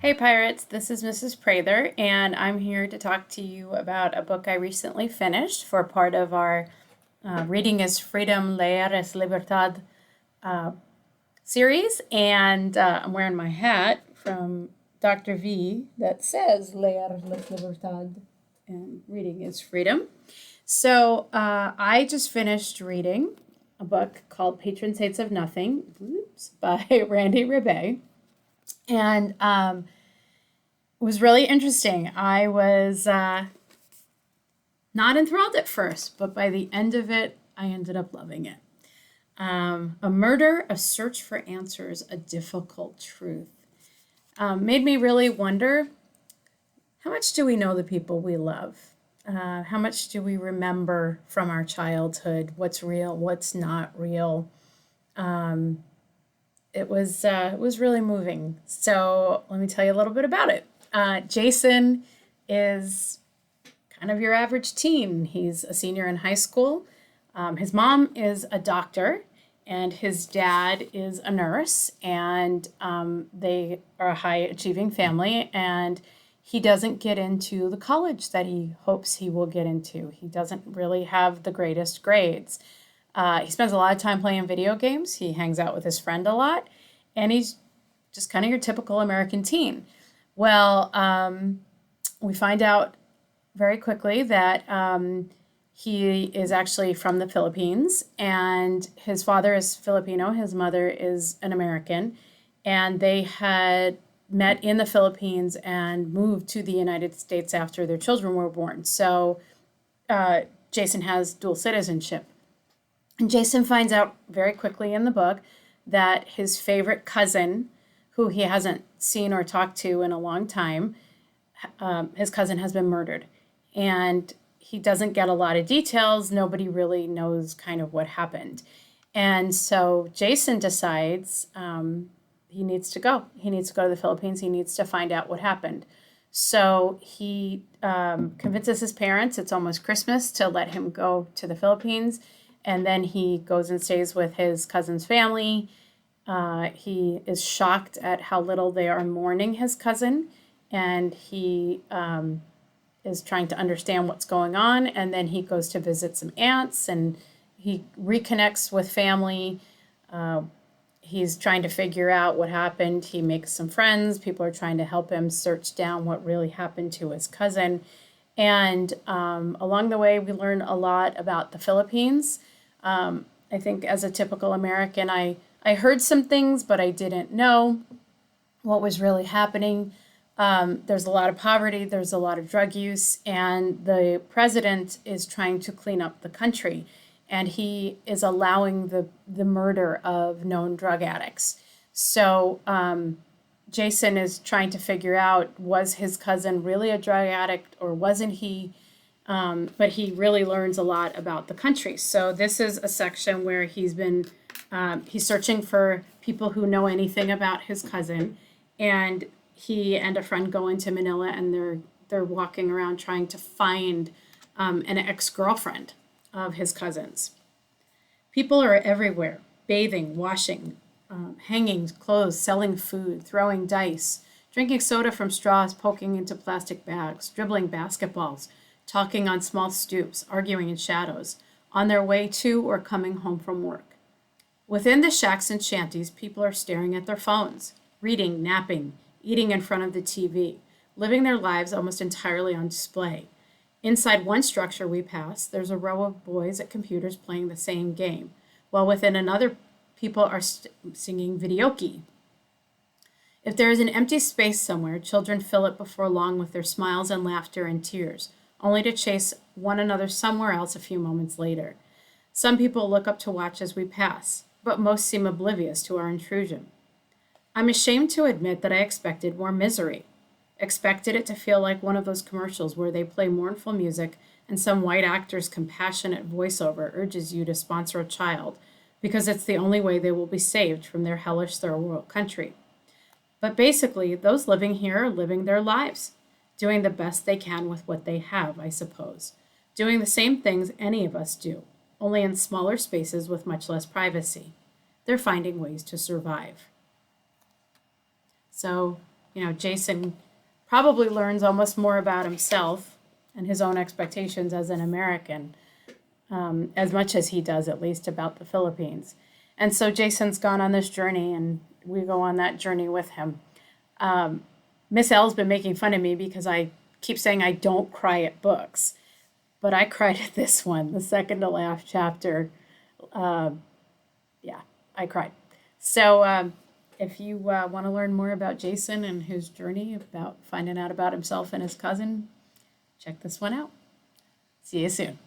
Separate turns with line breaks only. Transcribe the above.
Hey Pirates, this is Mrs. Prather, and I'm here to talk to you about a book I recently finished for part of our Reading is Freedom, Leer es Libertad series. And I'm wearing my hat from Dr. V that says Leer es Libertad and Reading is Freedom. So I just finished reading a book called Patron Saints of Nothing by Randy Ribay. And it was really interesting. I was not enthralled at first, but by the end of it, I ended up loving it. A Murder, a Search for Answers, a Difficult Truth. Made me really wonder, how much do we know the people we love? How much do we remember from our childhood? What's real, what's not real? It was really moving. So let me tell you a little bit about it. Jason is kind of your average teen. He's a senior in high school. His mom is a doctor, and his dad is a nurse, and they are a high achieving family, and he doesn't get into the college that he hopes he will get into. He doesn't really have the greatest grades. He spends a lot of time playing video games. He hangs out with his friend a lot, and he's just kind of your typical American teen. Well, we find out very quickly that he is actually from the Philippines, and his father is Filipino, his mother is an American, and they had met in the Philippines and moved to the United States after their children were born. So Jason has dual citizenship. And Jason finds out very quickly in the book that his favorite cousin, who he hasn't seen or talked to in a long time, his cousin has been murdered. And he doesn't get a lot of details. Nobody really knows kind of what happened. And so Jason decides he needs to go. He needs to go to the Philippines. He needs to find out what happened. So he convinces his parents, it's almost Christmas, to let him go to the Philippines. And then he goes and stays with his cousin's family. He is shocked at how little they are mourning his cousin, and he is trying to understand what's going on. And then he goes to visit some aunts, and he reconnects with family. He's trying to figure out what happened. He makes some friends. People are trying to help him search down what really happened to his cousin. And along the way, we learn a lot about the Philippines. I think as a typical American, I heard some things, but I didn't know what was really happening. There's a lot of poverty, there's a lot of drug use, and the president is trying to clean up the country, and he is allowing the murder of known drug addicts. So Jason is trying to figure out, was his cousin really a drug addict or wasn't he? But he really learns a lot about the country. So this is a section where he's searching for people who know anything about his cousin, and he and a friend go into Manila, and they're walking around trying to find an ex-girlfriend of his cousin's. People are everywhere, bathing, washing, hanging clothes, selling food, throwing dice, drinking soda from straws, poking into plastic bags, dribbling basketballs, talking on small stoops, arguing in shadows, on their way to or coming home from work. Within the shacks and shanties, people are staring at their phones, reading, napping, eating in front of the TV, living their lives almost entirely on display. Inside one structure we pass, there's a row of boys at computers playing the same game, while within another, people are singing videoke. If there is an empty space somewhere, children fill it before long with their smiles and laughter and tears, only to chase one another somewhere else a few moments later. Some people look up to watch as we pass, but most seem oblivious to our intrusion. I'm ashamed to admit that I expected more misery. Expected it to feel like one of those commercials where they play mournful music and some white actor's compassionate voiceover urges you to sponsor a child because it's the only way they will be saved from their hellish third world country. But basically, those living here are living their lives, doing the best they can with what they have, I suppose, doing the same things any of us do, only in smaller spaces with much less privacy. They're finding ways to survive. So Jason probably learns almost more about himself and his own expectations as an American, as much as he does, at least, about the Philippines. And so Jason's gone on this journey, and we go on that journey with him. Miss L's been making fun of me because I keep saying I don't cry at books, but I cried at this one, the second to last chapter. Yeah, I cried. So if you want to learn more about Jason and his journey, about finding out about himself and his cousin, check this one out. See you soon.